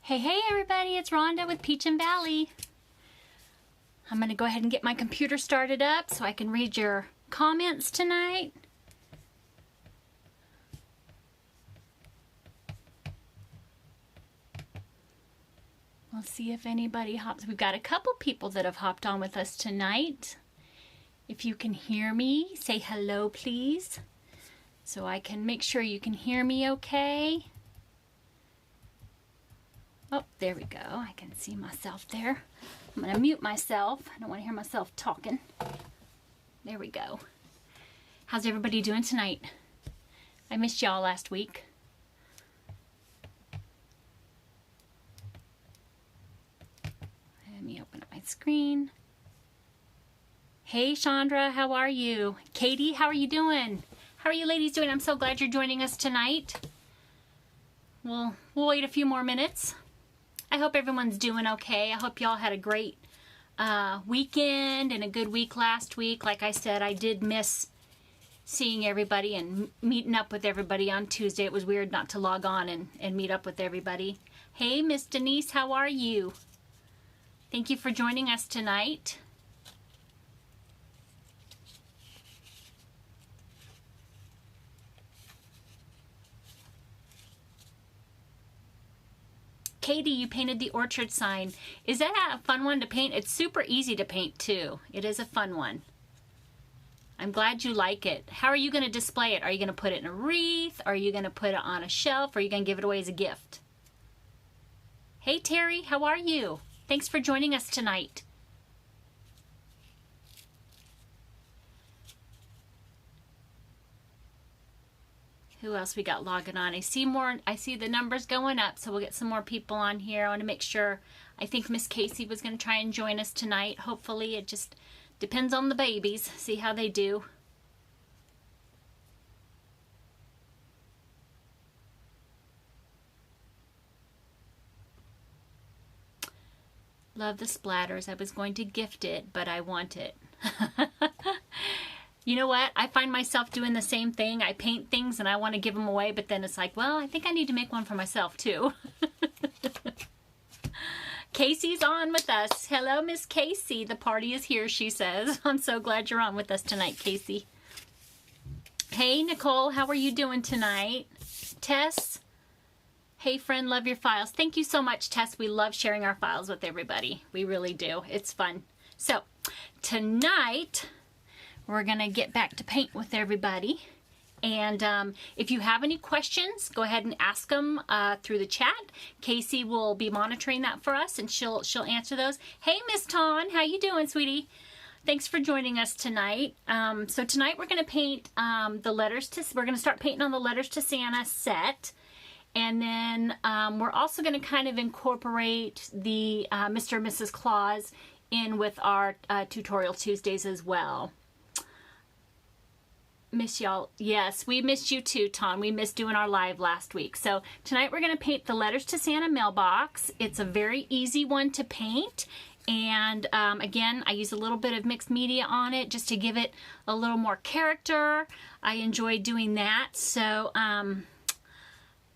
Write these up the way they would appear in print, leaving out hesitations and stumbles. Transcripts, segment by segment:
Hey everybody, it's Rhonda with Peach and Valley. I'm going to go ahead and get my computer started up so I can read your comments tonight. We'll see if anybody hops. We've got a couple people that have hopped on with us tonight. If you can hear me, say hello please, so I can make sure you can hear me okay. Oh, there we go. I can see myself there. I'm going to mute myself. I don't want to hear myself talking. There we go. How's everybody doing tonight? I missed y'all last week. Let me open up my screen. Hey, Chandra, how are you? Katie, how are you doing? How are you ladies doing? I'm so glad you're joining us tonight. We'll wait a few more minutes. I hope everyone's doing okay. I hope y'all had a great weekend and a good week last week. Like I said, I did miss seeing everybody and meeting up with everybody on Tuesday. It was weird not to log on and meet up with everybody. Hey, Miss Denise, how are you? Thank you for joining us tonight. Katie, you painted the orchard sign. Is that a fun one to paint? It's super easy to paint too. It is a fun one. I'm glad you like it. How are you going to display it? Are you going to put it in a wreath? Are you going to put it on a shelf? Or are you going to give it away as a gift? Hey Terry, how are you? Thanks for joining us tonight. Who else we got logging on? I see the numbers going up, so we'll get some more people on here. I want to make sure. I think Miss Casey was going to try and join us tonight. Hopefully, it just depends on the babies. See how they do. Love the splatters. I was going to gift it, but I want it. You know what? I find myself doing the same thing. I paint things and I want to give them away, but then it's like, well, I think I need to make one for myself too. Casey's on with us. Hello, Miss Casey. The party is here, she says. I'm so glad you're on with us tonight, Casey. Hey, Nicole, how are you doing tonight? Tess? Hey, friend, love your files. Thank you so much, Tess. We love sharing our files with everybody. We really do. It's fun. So, tonight we're going to get back to paint with everybody. And if you have any questions, go ahead and ask them through the chat. Casey will be monitoring that for us, and she'll answer those. Hey, Miss Tawn, how you doing, sweetie? Thanks for joining us tonight. So tonight we're going to paint we're going to start painting on the Letters to Santa set. And then we're also going to kind of incorporate the Mr. and Mrs. Claus in with our Tutorial Tuesdays as well. Miss y'all. Yes, we missed you too, Tom. We missed doing our live last week. So tonight we're going to paint the Letters to Santa mailbox. It's a very easy one to paint. And again, I use a little bit of mixed media on it just to give it a little more character. I enjoy doing that. So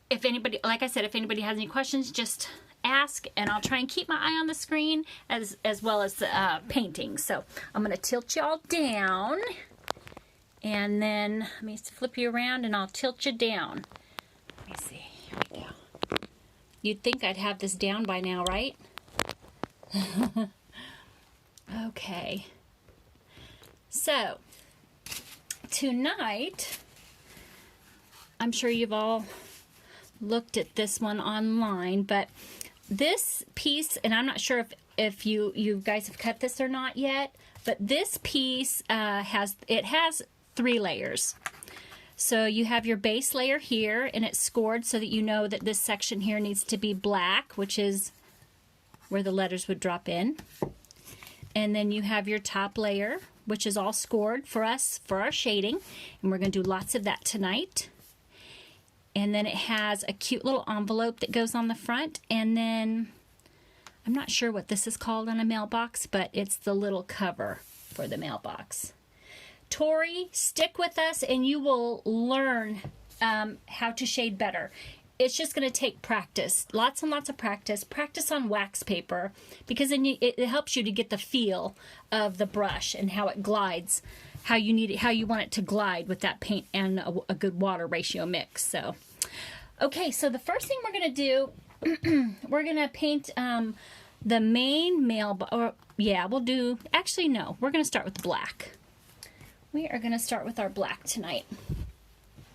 if anybody, like I said, if anybody has any questions, just ask, and I'll try and keep my eye on the screen as well as painting. So I'm going to tilt y'all down. And then let me flip you around and I'll tilt you down. Let me see. Here we go. You'd think I'd have this down by now, right? Okay. So, tonight, I'm sure you've all looked at this one online, but this piece, and I'm not sure if you guys have cut this or not yet, but this piece has 3 layers. So you have your base layer here, and it's scored so that you know that this section here needs to be black, which is where the letters would drop in. And then you have your top layer, which is all scored for us for our shading, and we're going to do lots of that tonight. And then it has a cute little envelope that goes on the front, and then I'm not sure what this is called on a mailbox, but it's the little cover for the mailbox. Tori, stick with us and you will learn how to shade better. it's just going to take practice, lots and lots of practice. Practice on wax paper, because then it helps you to get the feel of the brush and how it glides, how you want it to glide with that paint and a good water ratio mix. So, okay, so the first thing we're going to do, we're going to paint the main mailbox. Or yeah, we'll do. Actually, no, we're going to start with black. We are going to start with our black tonight.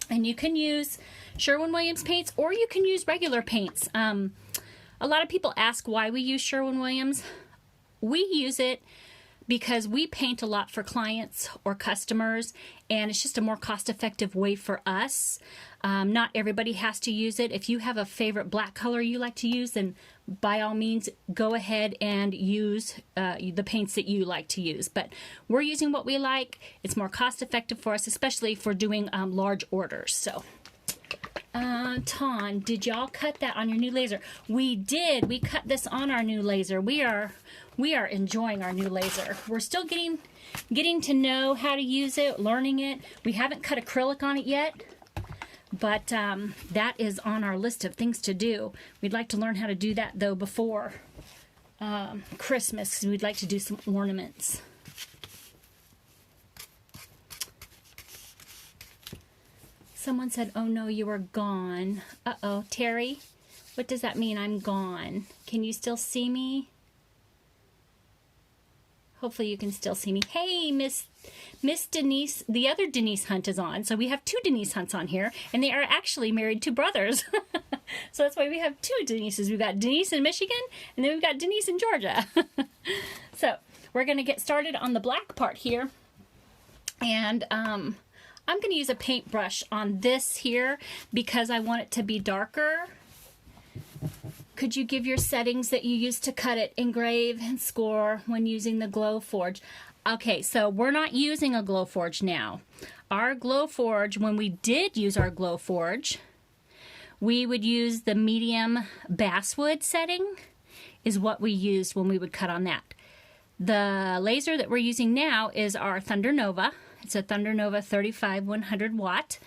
And you can use Sherwin-Williams paints, or you can use regular paints. A lot of people ask why we use Sherwin-Williams. We use it because we paint a lot for clients or customers, and it's just a more cost-effective way for us. Not everybody has to use it. If you have a favorite black color you like to use, then by all means, go ahead and use the paints that you like to use. But we're using what we like. It's more cost-effective for us, especially for doing large orders. So, Ton, did y'all cut that on your new laser? We did. We cut this on our new laser. We are enjoying our new laser. We're still getting to know how to use it, learning it. We haven't cut acrylic on it yet. But that is on our list of things to do. We'd like to learn how to do that, though, before Christmas, because we'd like to do some ornaments. Someone said, oh, no, you are gone. Uh-oh. Terry, what does that mean, I'm gone? Can you still see me? Hopefully you can still see me. Hey, Miss Denise, the other Denise Hunt is on. So we have two Denise Hunts on here, and they are actually married to brothers. So that's why we have two Denises. We've got Denise in Michigan, and then we've got Denise in Georgia. So we're going to get started on the black part here. And I'm going to use a paintbrush on this here because I want it to be darker. Could you give your settings that you use to cut it, engrave, and score when using the Glowforge? Okay, so we're not using a Glowforge now. Our Glowforge, when we did use our Glowforge, we would use the medium basswood setting is what we used when we would cut on that. The laser that we're using now is our Thunder Nova. It's a Thunder Nova 35-100 watt.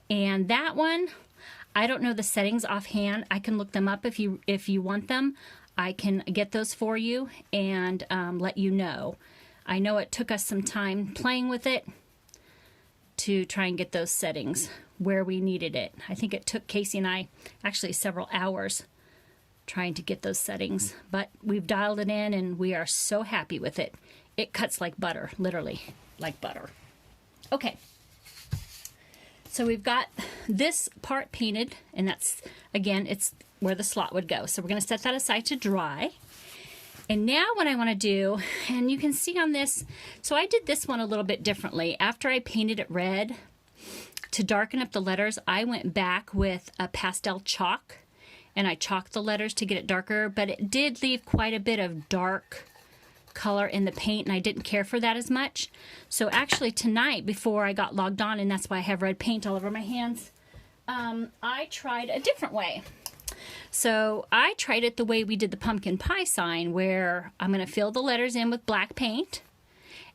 And that one, I don't know the settings offhand. I can look them up if you want them. I can get those for you and let you know. I know it took us some time playing with it to try and get those settings where we needed it. I think it took Casey and I actually several hours trying to get those settings, but we've dialed it in and we are so happy with it. It cuts like butter, literally like butter. Okay. So we've got this part painted, and that's, again, it's where the slot would go. So we're going to set that aside to dry. And now what I want to do, and you can see on this, so I did this one a little bit differently. After I painted it red, to darken up the letters, I went back with a pastel chalk, and I chalked the letters to get it darker, but it did leave quite a bit of dark color in the paint, and I didn't care for that as much. So actually tonight, before I got logged on, and that's why I have red paint all over my hands, I tried a different way. So I tried it the way we did the pumpkin pie sign, where I'm going to fill the letters in with black paint,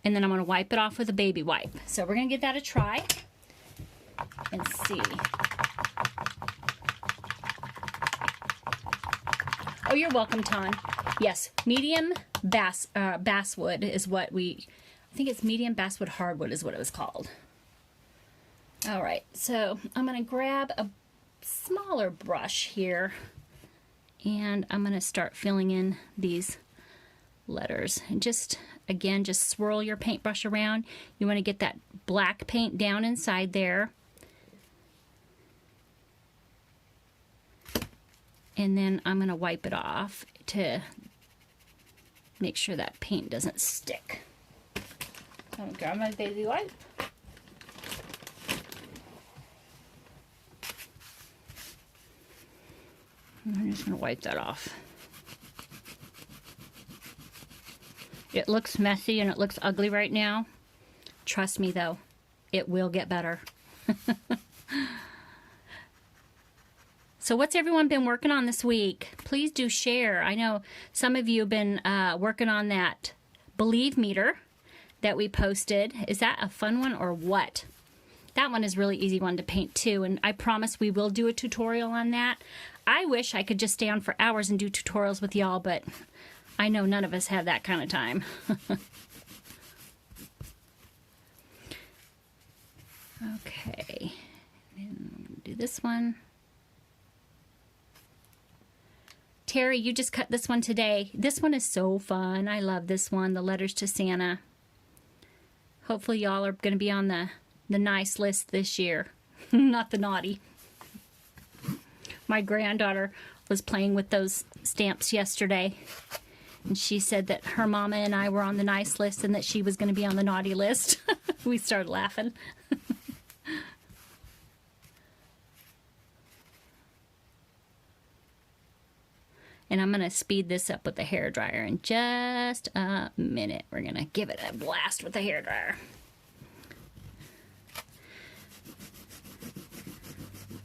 and then I'm going to wipe it off with a baby wipe. So we're going to give that a try and see. Oh, you're welcome, Ton. Yes, medium basswood is what I think it's medium basswood hardwood is what it was called. All right, so I'm going to grab a smaller brush here, and I'm going to start filling in these letters. And just, again, just swirl your paintbrush around. You want to get that black paint down inside there. And then I'm going to wipe it off to make sure that paint doesn't stick. I'm going to grab my baby wipe. I'm just going to wipe that off. It looks messy and it looks ugly right now. Trust me though, it will get better. So what's everyone been working on this week? Please do share. I know some of you have been working on that Believe meter that we posted. Is that a fun one or what? That one is really easy one to paint too, and I promise we will do a tutorial on that. I wish I could just stay on for hours and do tutorials with y'all, but I know none of us have that kind of time. Okay, and do this one. Terry, you just cut this one today. This one is so fun. I love this one, the letters to Santa. Hopefully y'all are going to be on the nice list this year, not the naughty. My granddaughter was playing with those stamps yesterday, and she said that her mama and I were on the nice list and that she was going to be on the naughty list. We started laughing. And I'm going to speed this up with the hairdryer in just a minute. We're going to give it a blast with the hairdryer.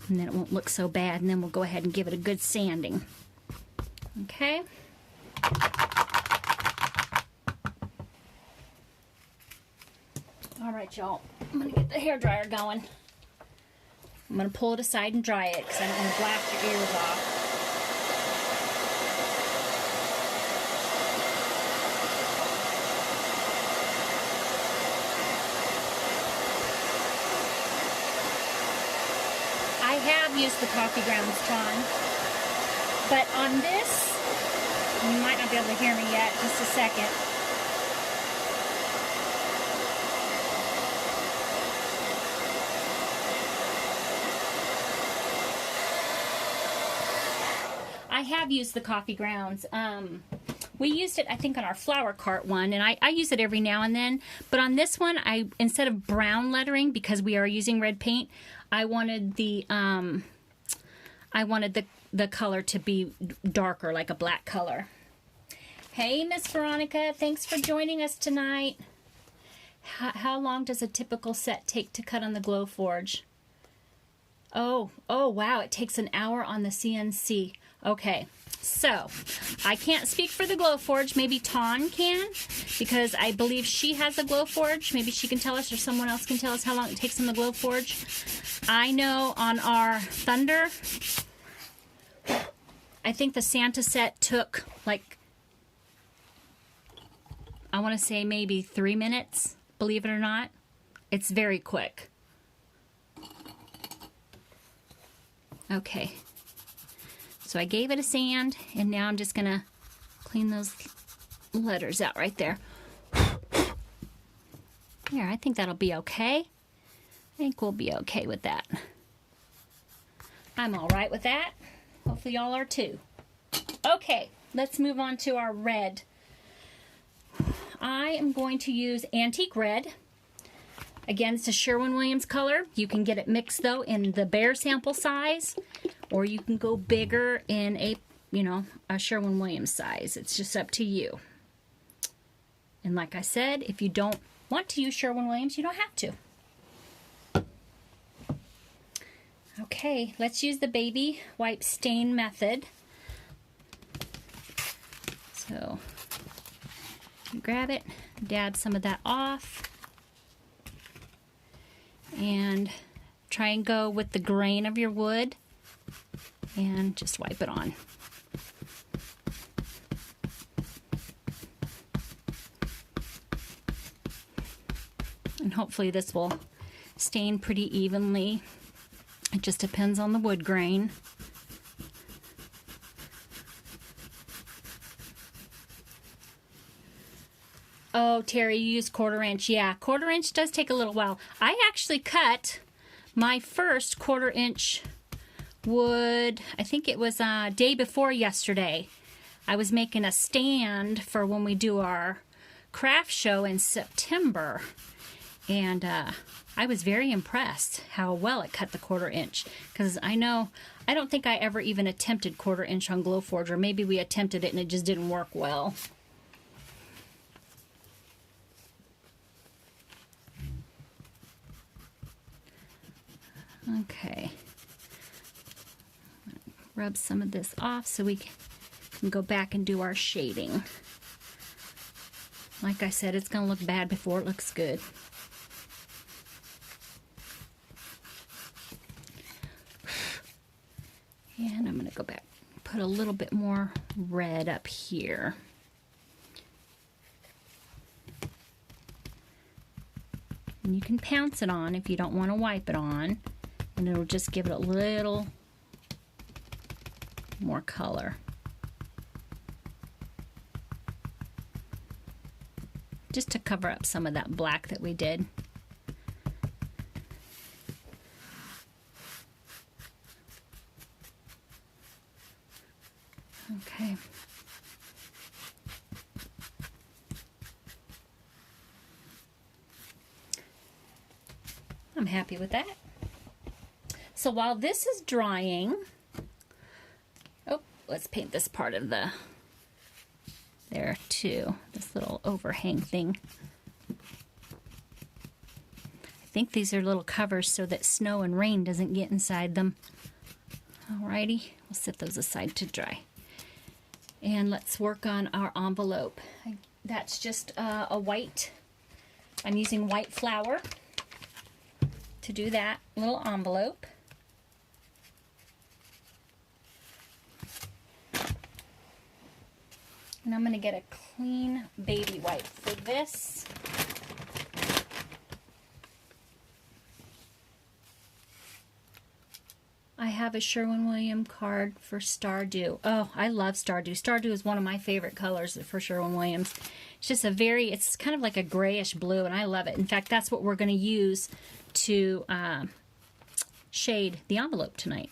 And then it won't look so bad, and then we'll go ahead and give it a good sanding. Okay. All right, y'all. I'm going to get the hairdryer going. I'm going to pull it aside and dry it because I don't want to blast your ears off. I have used the coffee grounds, John, but on this, you might not be able to hear me yet, just a second. I have used the coffee grounds. We used it, I think, on our flower cart one, and I use it every now and then. But on this one, instead of brown lettering, because we are using red paint, I wanted the color to be darker, like a black color. Hey, Miss Veronica, thanks for joining us tonight. How long does a typical set take to cut on the Glowforge? Oh, wow, it takes an hour on the CNC. Okay, so I can't speak for the Glowforge. Maybe Tawn can, because I believe she has a Glowforge. Maybe she can tell us, or someone else can tell us how long it takes on the Glowforge. I know on our Thunder, I think the Santa set took, like, I want to say maybe 3 minutes, believe it or not. It's very quick. Okay. So I gave it a sand, and now I'm just going to clean those letters out right there. There, I think that'll be okay. I think we'll be okay with that. I'm all right with that. Hopefully y'all are too. Okay, let's move on to our red. I am going to use Antique Red. Again, it's a Sherwin-Williams color. You can get it mixed, though, in the Bear sample size, or you can go bigger in a Sherwin-Williams size. It's just up to you. And like I said, if you don't want to use Sherwin-Williams, you don't have to. Okay, let's use the baby wipe stain method. So, you grab it, dab some of that off, and try and go with the grain of your wood and just wipe it on. And hopefully this will stain pretty evenly. It just depends on the wood grain. Oh, Terry, you use 1/4 inch. Yeah, 1/4 inch does take a little while. I actually cut my first 1/4 inch wood, I think it was day before yesterday. I was making a stand for when we do our craft show in September. And I was very impressed how well it cut the 1/4 inch. Because I don't think I ever even attempted 1/4 inch on Glowforge, or maybe we attempted it and it just didn't work well. Okay, rub some of this off so we can go back and do our shading. Like I said, it's going to look bad before it looks good. go back, put a little bit more red up here. And you can pounce it on if you don't want to wipe it on, and it'll just give it a little more color. Just to cover up some of that black that we did. Okay. I'm happy with that. So while this is drying, oh, let's paint this part of the, there too, this little overhang thing. I think these are little covers so that snow and rain doesn't get inside them. Alrighty, we'll set those aside to dry. And let's work on our envelope. That's just a white, I'm using white flour to do that little envelope. And I'm going to get a clean baby wipe for this. I have a Sherwin-Williams card for Stardew. Oh, I love Stardew. Stardew is one of my favorite colors for Sherwin-Williams. It's just it's kind of like a grayish blue, and I love it. In fact, that's what we're going to use to shade the envelope tonight.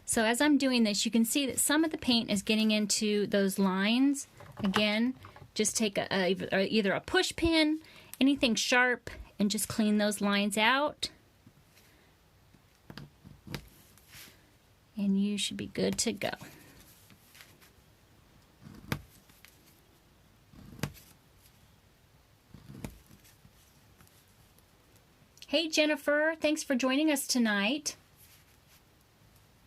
So as I'm doing this, you can see that some of the paint is getting into those lines. Again, just take either a push pin, anything sharp, and just clean those lines out. And you should be good to go. Hey Jennifer, thanks for joining us tonight.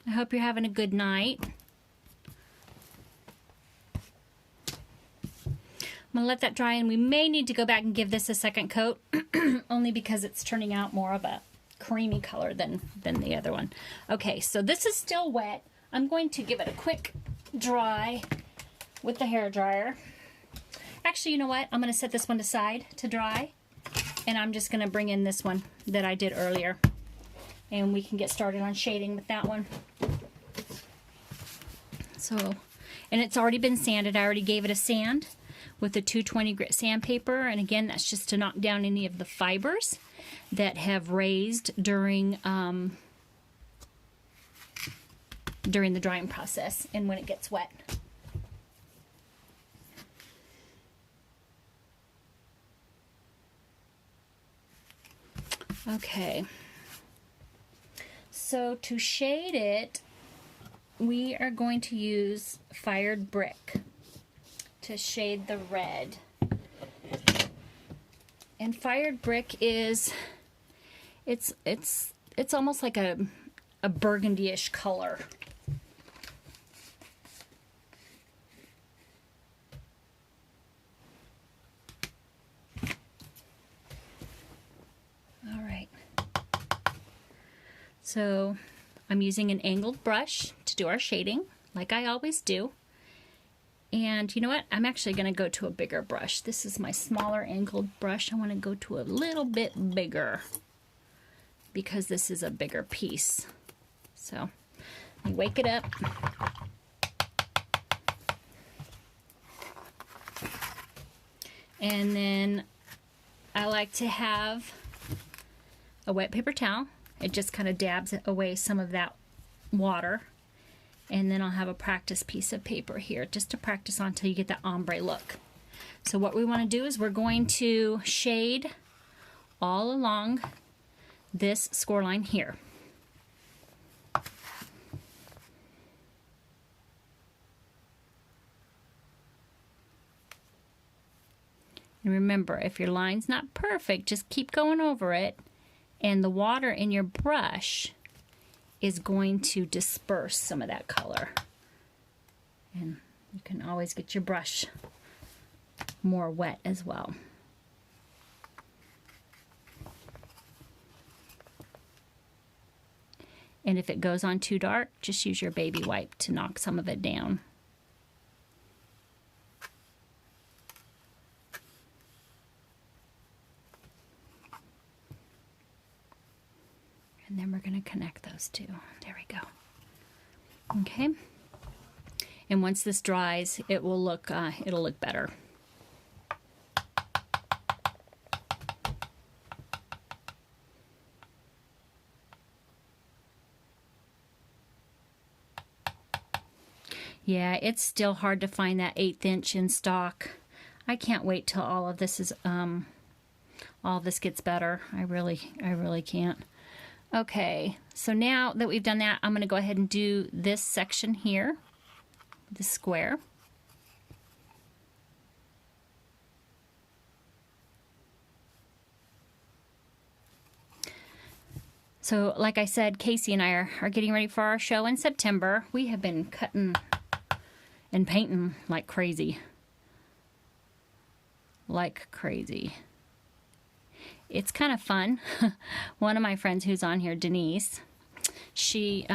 I hope you're having a good night. I'm going to let that dry, and we may need to go back and give this a second coat, only because it's turning out more of a creamy color than the other one. Okay, so this is still wet. I'm going to give it a quick dry with the hair dryer. Actually, you know what? I'm going to set this one aside to dry, and I'm just going to bring in this one that I did earlier, and we can get started on shading with that one. So, and it's already been sanded. I already gave it a sand with the 220 grit sandpaper, and again, that's just to knock down any of the fibers that have raised during the drying process and when it gets wet. Okay, so to shade it, we are going to use fired brick to shade the red. And fired brick is, it's almost like a burgundy-ish color. All right. So I'm using an angled brush to do our shading, like I always do. And you know what? I'm actually going to go to a bigger brush. This is my smaller angled brush. I want to go to a little bit bigger because this is a bigger piece. So let me wake it up. And then I like to have a wet paper towel. It just kind of dabs away some of that water. And then I'll have a practice piece of paper here just to practice on until you get that ombre look. So what we want to do is we're going to shade all along this score line here. And remember, if your line's not perfect, just keep going over it, and the water in your brush is going to disperse some of that color. And you can always get your brush more wet as well. And if it goes on too dark, just use your baby wipe to knock some of it down. And then we're going to connect those two. There we go. Okay. And once this dries, it'll look better. Yeah, it's still hard to find that 1/8 inch in stock. I can't wait till all of this gets better. I really can't. Okay, so now that we've done that, I'm going to go ahead and do this section here, the square. So like I said, Casey and I are getting ready for our show in September. We have been cutting and painting like crazy. Like crazy. It's kind of fun. One of my friends who's on here, Denise, she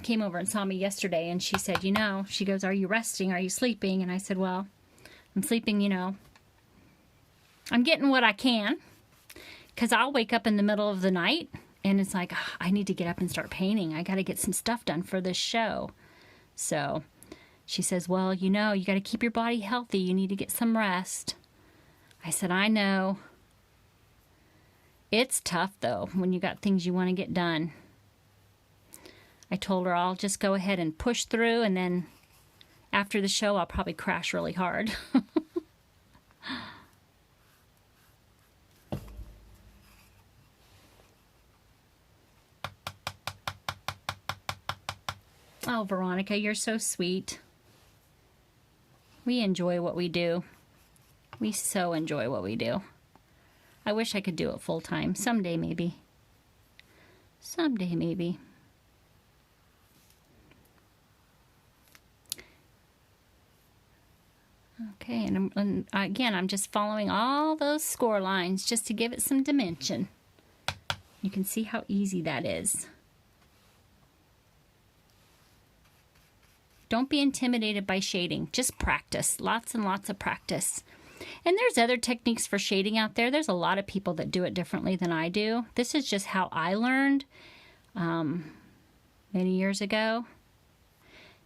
came over and saw me yesterday, and she said, you know, she goes, are you resting? Are you sleeping? And I said, well, I'm sleeping, you know. I'm getting what I can, because I'll wake up in the middle of the night, and it's like, oh, I need to get up and start painting. I got to get some stuff done for this show. So she says, well, you know, you got to keep your body healthy. You need to get some rest. I said, I know. It's tough, though, when you got things you want to get done. I told her I'll just go ahead and push through, and then after the show, I'll probably crash really hard. Oh, Veronica, you're so sweet. We enjoy what we do. We so enjoy what we do. I wish I could do it full time. Someday, maybe. Someday, maybe. Okay, and again, I'm just following all those score lines just to give it some dimension. You can see how easy that is. Don't be intimidated by shading. Just practice. Lots and lots of practice. And there's other techniques for shading out there. There's a lot of people that do it differently than I do. This is just how I learned many years ago.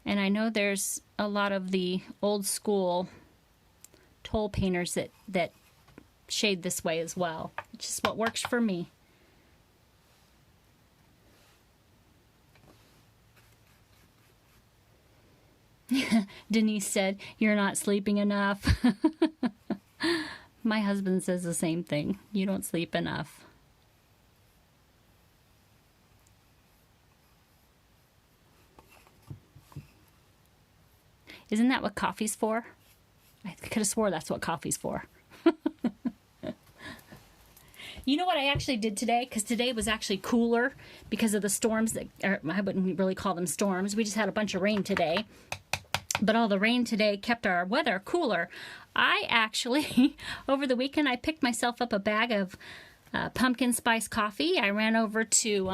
And I know there's a lot of the old school toll painters that shade this way as well. It's just what works for me. Denise said, you're not sleeping enough. My husband says the same thing. You don't sleep enough. Isn't that what coffee's for? I could have swore that's what coffee's for. You know what I actually did today? Because today was actually cooler because of the storms that, or I wouldn't really call them storms. We just had a bunch of rain today. But all the rain today kept our weather cooler. I actually, over the weekend, I picked myself up a bag of pumpkin spice coffee. I ran over to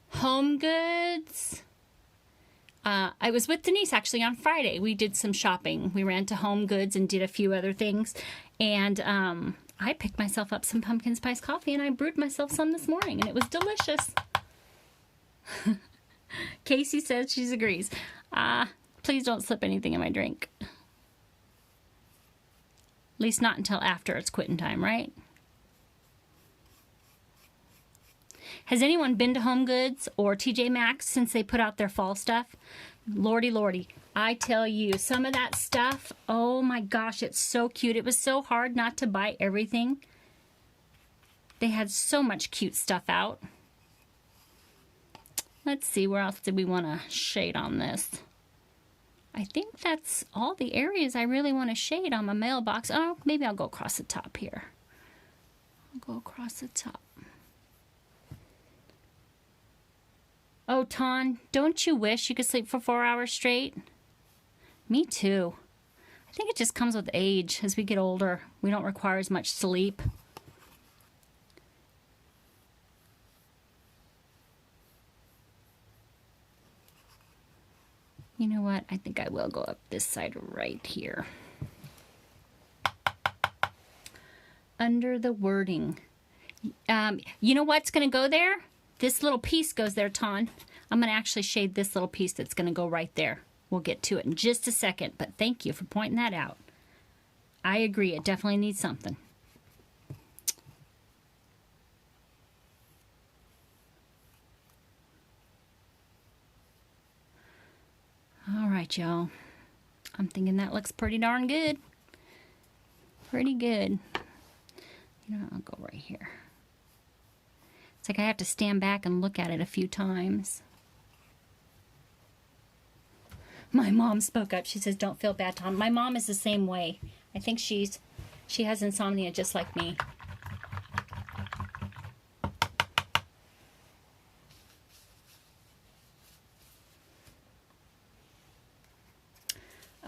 Home Goods. I was with Denise actually on Friday. We did some shopping. We ran to Home Goods and did a few other things. And I picked myself up some pumpkin spice coffee, and I brewed myself some this morning, and it was delicious. Casey says she agrees. Please don't slip anything in my drink. At least not until after it's quitting time, right? Has anyone been to Home Goods or TJ Maxx since they put out their fall stuff? Lordy, lordy. I tell you, some of that stuff, oh my gosh, it's so cute. It was so hard not to buy everything. They had so much cute stuff out. Let's see, where else did we want to shade on this? I think that's all the areas I really want to shade on my mailbox. Oh, maybe I'll go across the top here. I'll go across the top. Oh, Ton, don't you wish you could sleep for 4 hours straight? Me too. I think it just comes with age. As we get older, we don't require as much sleep. You know what? I think I will go up this side right here. Under the wording. You know what's going to go there? This little piece goes there, Ton. I'm going to actually shade this little piece that's going to go right there. We'll get to it in just a second, but thank you for pointing that out. I agree, it definitely needs something. All right, y'all. I'm thinking that looks pretty darn good. Pretty good. You know, I'll go right here. It's like I have to stand back and look at it a few times. My mom spoke up. She says, don't feel bad, Tom. My mom is the same way. I think she has insomnia just like me.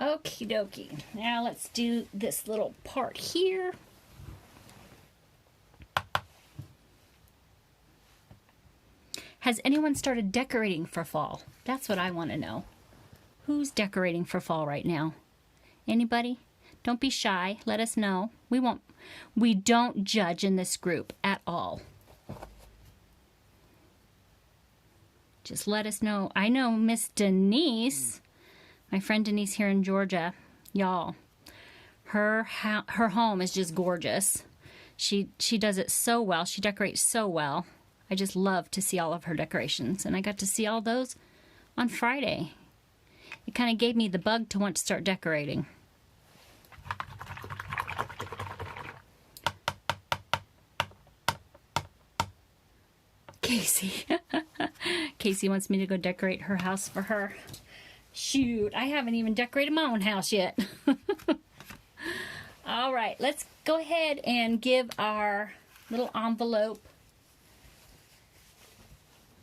Okie dokie. Now let's do this little part here. Has anyone started decorating for fall? That's what I want to know. Who's decorating for fall right now? Anybody? Don't be shy. Let us know. We don't judge in this group at all. Just let us know. I know Miss Denise, my friend Denise here in Georgia, y'all, her home is just gorgeous. She does it so well. She decorates so well. I just love to see all of her decorations, and I got to see all those on Friday. It kind of gave me the bug to want to start decorating. Casey. Casey wants me to go decorate her house for her. Shoot, I haven't even decorated my own house yet. All right, let's go ahead and give our little envelope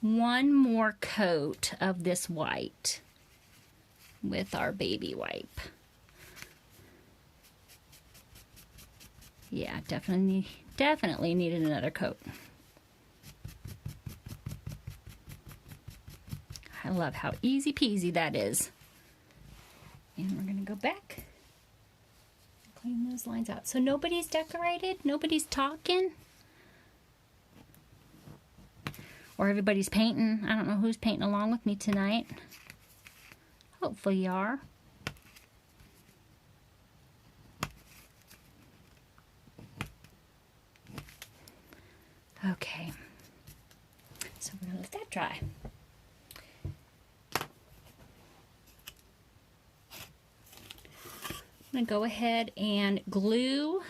one more coat of this white with our baby wipe. Yeah, definitely needed another coat. I love how easy peasy that is. And we're going to go back, clean those lines out. So nobody's decorated? Nobody's talking? Or everybody's painting? I don't know who's painting along with me tonight. Hopefully you are. Okay. So we're going to let that dry. I'm going to go ahead and glue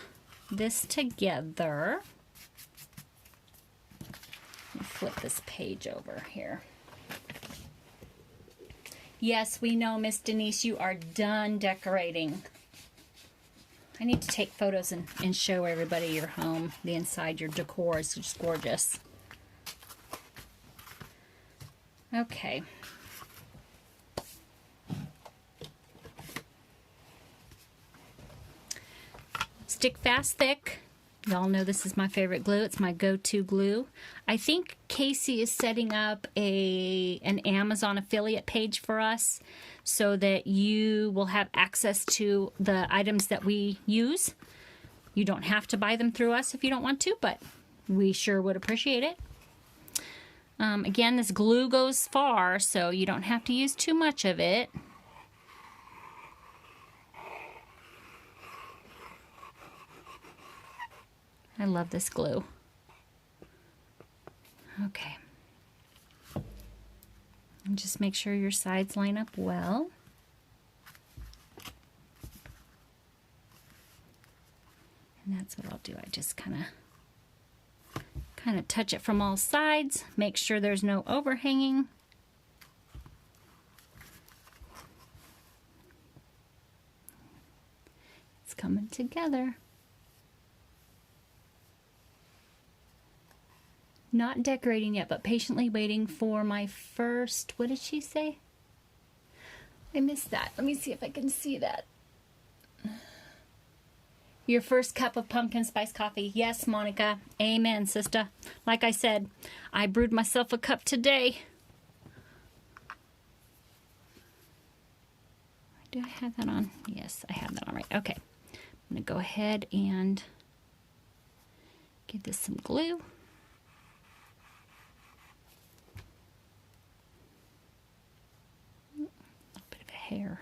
this together. Let me flip this page over here. Yes, we know, Miss Denise, you are done decorating. I need to take photos and show everybody your home, the inside, your decor is just gorgeous. Okay. Stick Fast Thick. Y'all know this is my favorite glue. It's my go-to glue. I think Casey is setting up an Amazon affiliate page for us so that you will have access to the items that we use. You don't have to buy them through us if you don't want to, but we sure would appreciate it. Again, this glue goes far, so you don't have to use too much of it. I love this glue. Okay. And just make sure your sides line up well. And that's what I'll do. I just kind of touch it from all sides. Make sure there's no overhanging. It's coming together. Not decorating yet, but patiently waiting for my first, what did she say? I missed that. Let me see if I can see that. Your first cup of pumpkin spice coffee. Yes, Monica. Amen, sister. Like I said, I brewed myself a cup today. Do I have that on? Yes, I have that on right. Okay. I'm going to go ahead and give this some glue. A bit of a hair.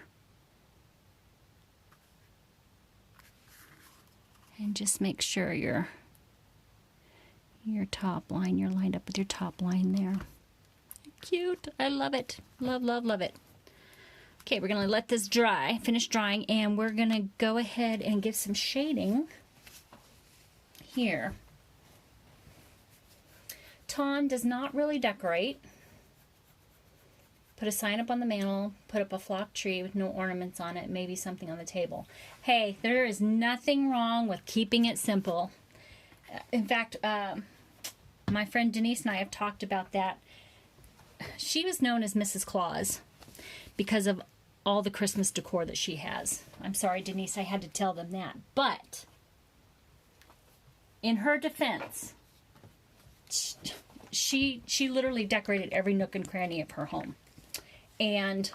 And just make sure your top line, you're lined up with your top line there. Cute. I love it. Love, love, love it. Okay, we're going to let this dry, finish drying, and we're going to go ahead and give some shading here. Ton does not really decorate. Put a sign up on the mantle, put up a flock tree with no ornaments on it, maybe something on the table. Hey, there is nothing wrong with keeping it simple. In fact, my friend Denise and I have talked about that. She was known as Mrs. Claus because of all the Christmas decor that she has. I'm sorry, Denise, I had to tell them that. But in her defense, she literally decorated every nook and cranny of her home. And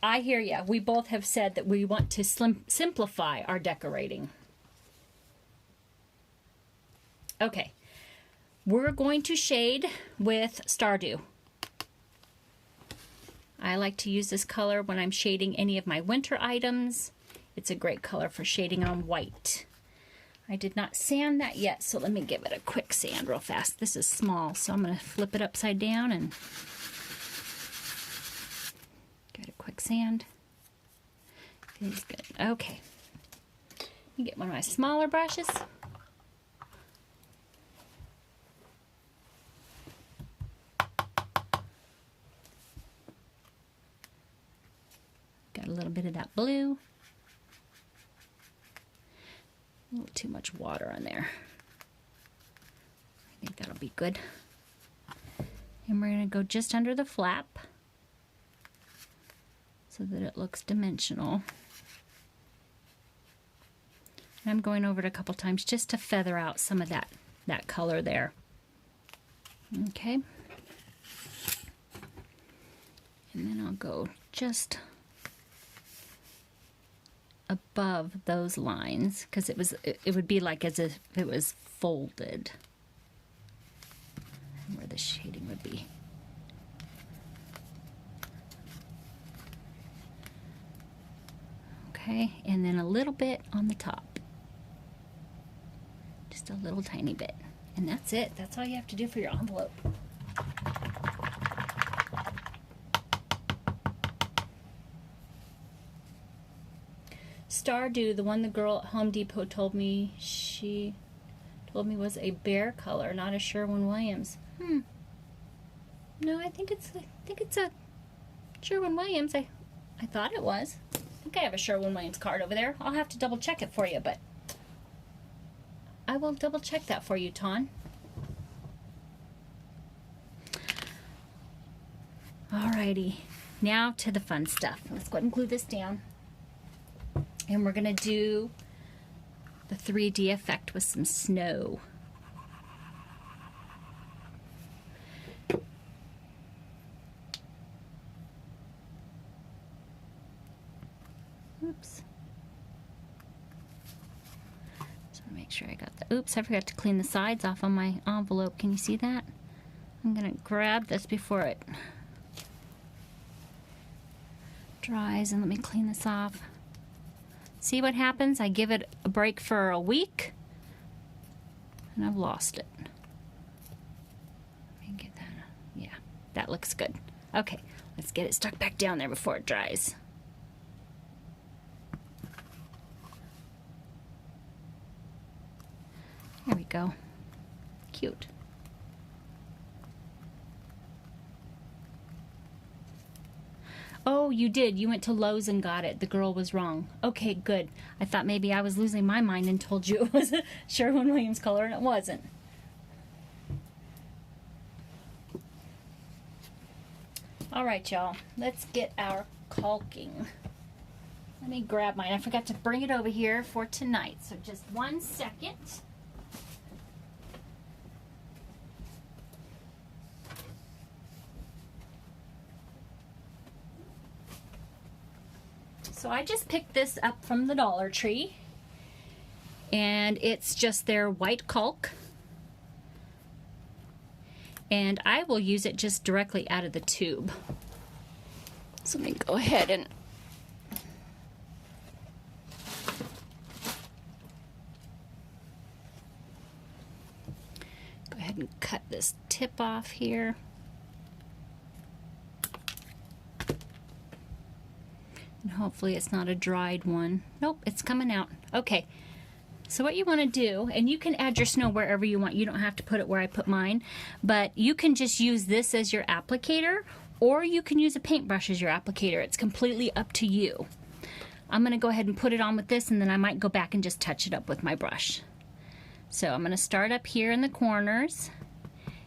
I hear ya. We both have said that we want to simplify our decorating. Okay. We're going to shade with Stardew. I like to use this color when I'm shading any of my winter items. It's a great color for shading on white. I did not sand that yet, so let me give it a quick sand real fast. This is small, so I'm going to flip it upside down and give it a quick sand. Feels good. Okay. You get one of my smaller brushes. Got a little bit of that blue. A little too much water on there. I think that'll be good. And we're going to go just under the flap so that it looks dimensional. And I'm going over it a couple times just to feather out some of that color there. Okay. And then I'll go just above those lines because it would be like as if it was folded, where the shading would be. Okay, and then a little bit on the top, just a little tiny bit, and that's it. That's all you have to do for your envelope. Stardew, the one the girl at Home Depot told me was a bear color, not a Sherwin-Williams. No, I think it's a Sherwin-Williams. I thought it was. I think I have a Sherwin-Williams card over there. I'll have to double check it for you, but I will double check that for you, Ton. Alrighty, now to the fun stuff. Let's go ahead and glue this down. And we're going to do the 3D effect with some snow. Oops. Just want to make sure I got the... Oops, I forgot to clean the sides off on my envelope. Can you see that? I'm going to grab this before it dries, and let me clean this off. See what happens? I give it a break for a week, and I've lost it. Let me get that. Yeah, that looks good. Okay, let's get it stuck back down there before it dries. There we go. Cute. Oh, you did. You went to Lowe's and got it. The girl was wrong. Okay, good. I thought maybe I was losing my mind and told you it was a Sherwin-Williams color, and it wasn't. All right, y'all. Let's get our caulking. Let me grab mine. I forgot to bring it over here for tonight, so just 1 second. So I just picked this up from the Dollar Tree, and it's just their white caulk, and I will use it just directly out of the tube. So let me go ahead and cut this tip off here. And hopefully it's not a dried one. Nope, it's coming out. Okay, so what you want to do, and you can add your snow wherever you want. You don't have to put it where I put mine, but you can just use this as your applicator, or you can use a paintbrush as your applicator. It's completely up to you. I'm going to go ahead and put it on with this, and then I might go back and just touch it up with my brush. So I'm going to start up here in the corners,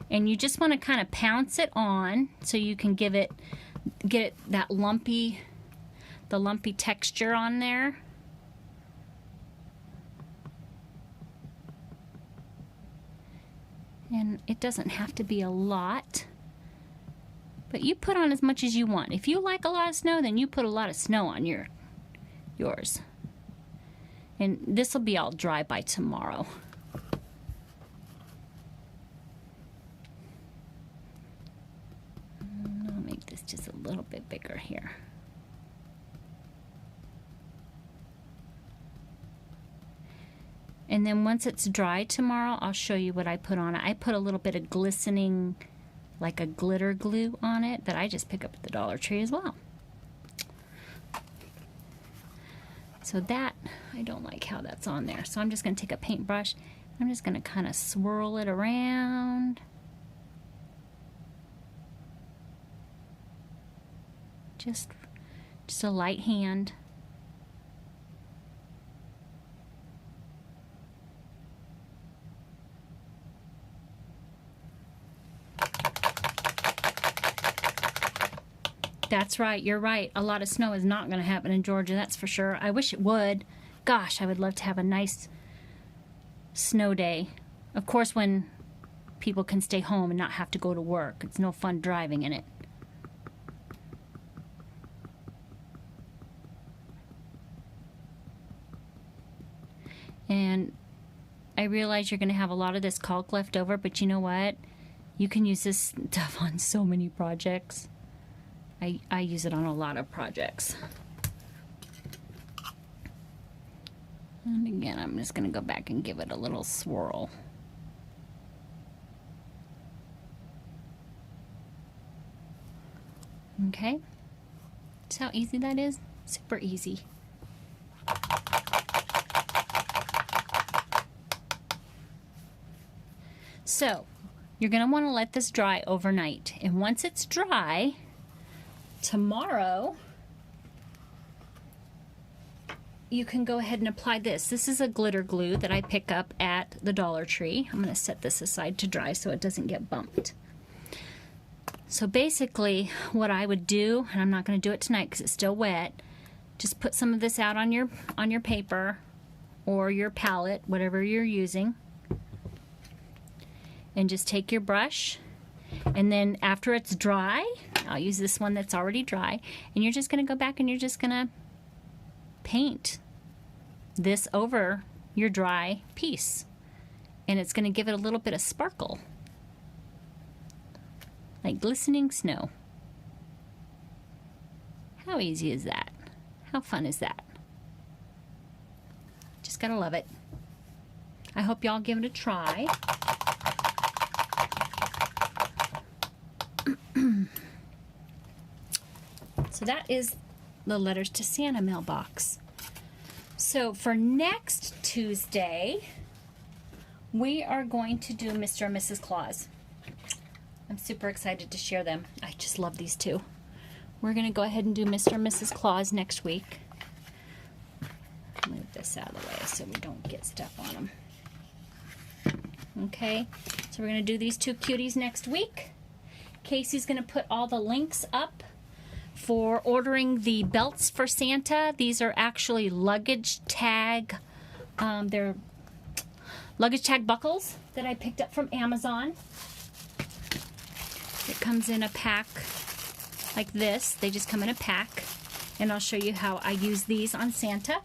and you just want to kind of pounce it on so you can get it that lumpy texture on there. And it doesn't have to be a lot, but you put on as much as you want. If you like a lot of snow, then you put a lot of snow on yours. And this will be all dry by tomorrow. I'll make this just a little bit bigger here. And then once it's dry tomorrow, I'll show you what I put on it. I put a little bit of glistening, like a glitter glue on it that I just pick up at the Dollar Tree as well. So that, I don't like how that's on there. So I'm just going to take a paintbrush. I'm just going to kind of swirl it around. Just a light hand. That's right, you're right. A lot of snow is not going to happen in Georgia, that's for sure. I wish it would. Gosh, I would love to have a nice snow day. Of course, when people can stay home and not have to go to work. It's no fun driving in it. And I realize you're going to have a lot of this caulk left over, but you know what? You can use this stuff on so many projects. I use it on a lot of projects. And again, I'm just going to go back and give it a little swirl. Okay? See how easy that is? Super easy. So, you're going to want to let this dry overnight. And once it's dry, tomorrow, you can go ahead and apply this. This is a glitter glue that I pick up at the Dollar Tree. I'm going to set this aside to dry so it doesn't get bumped. So basically, what I would do, and I'm not going to do it tonight because it's still wet, just put some of this out on your paper or your palette, whatever you're using, and just take your brush, and then after it's dry, I'll use this one that's already dry, and you're just going to go back and you're just going to paint this over your dry piece, and it's going to give it a little bit of sparkle, like glistening snow. How easy is that? How fun is that? Just gotta love it. I hope y'all give it a try. So that is the Letters to Santa mailbox. So for next Tuesday, we are going to do Mr. and Mrs. Claus. I'm super excited to share them. I just love these two. We're going to go ahead and do Mr. and Mrs. Claus next week. Move this out of the way so we don't get stuff on them. Okay, so we're going to do these two cuties next week. Casey's going to put all the links up for ordering the belts for Santa. These are actually luggage tag. They're luggage tag buckles that I picked up from Amazon. It comes in a pack like this. They just come in a pack. And I'll show you how I use these on Santa.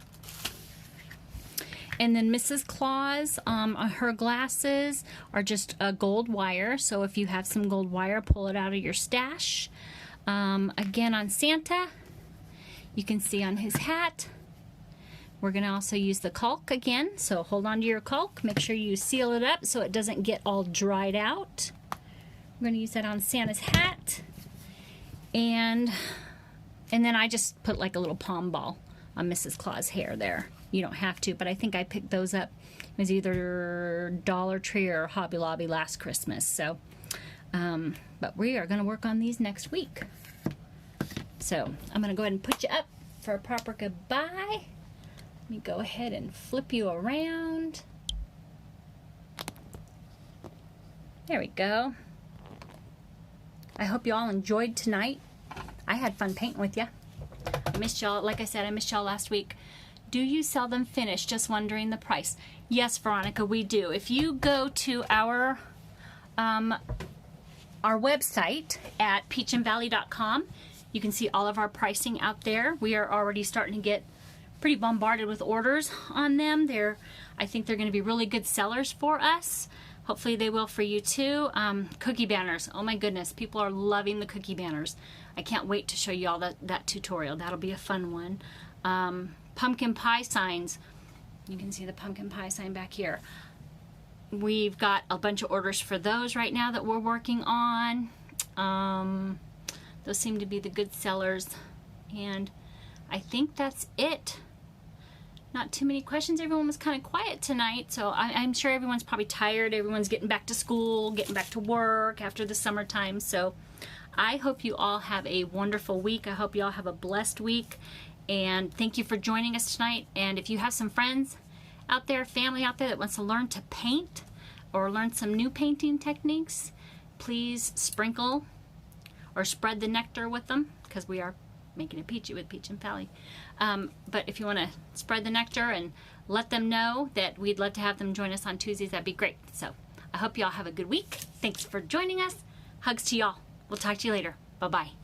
And then Mrs. Claus, her glasses are just a gold wire. So if you have some gold wire, pull it out of your stash. Again, on Santa, you can see on his hat, we're going to also use the caulk again. So hold on to your caulk. Make sure you seal it up so it doesn't get all dried out. We're going to use that on Santa's hat. And then I just put like a little palm ball on Mrs. Claus' hair there. You don't have to, but I think I picked those up. It was either Dollar Tree or Hobby Lobby last Christmas. So, but we are going to work on these next week. So I'm going to go ahead and put you up for a proper goodbye. Let me go ahead and flip you around. There we go. I hope you all enjoyed tonight. I had fun painting with you. I missed y'all. Like I said, I missed y'all last week. Do you sell them finished? Just wondering the price. Yes, Veronica, we do. If you go to our website at peachandvalley.com, you can see all of our pricing out there. We are already starting to get pretty bombarded with orders on them. I think they're going to be really good sellers for us. Hopefully they will for you too. Cookie banners. Oh my goodness, people are loving the cookie banners. I can't wait to show you all that tutorial. That'll be a fun one. Pumpkin pie signs. You can see the pumpkin pie sign back here. We've got a bunch of orders for those right now that we're working on. Those seem to be the good sellers. And I think that's it. Not too many questions. Everyone was kind of quiet tonight, so I'm sure everyone's probably tired. Everyone's getting back to school, getting back to work after the summertime. So I hope you all have a wonderful week. I hope you all have a blessed week. And thank you for joining us tonight. And if you have some friends out there, family out there that wants to learn to paint or learn some new painting techniques, please sprinkle or spread the nectar with them, because we are making it peachy with Peach and Valley. But if you want to spread the nectar and let them know that we'd love to have them join us on Tuesdays, that'd be great. So I hope y'all have a good week. Thanks for joining us. Hugs to y'all. We'll talk to you later. Bye-bye.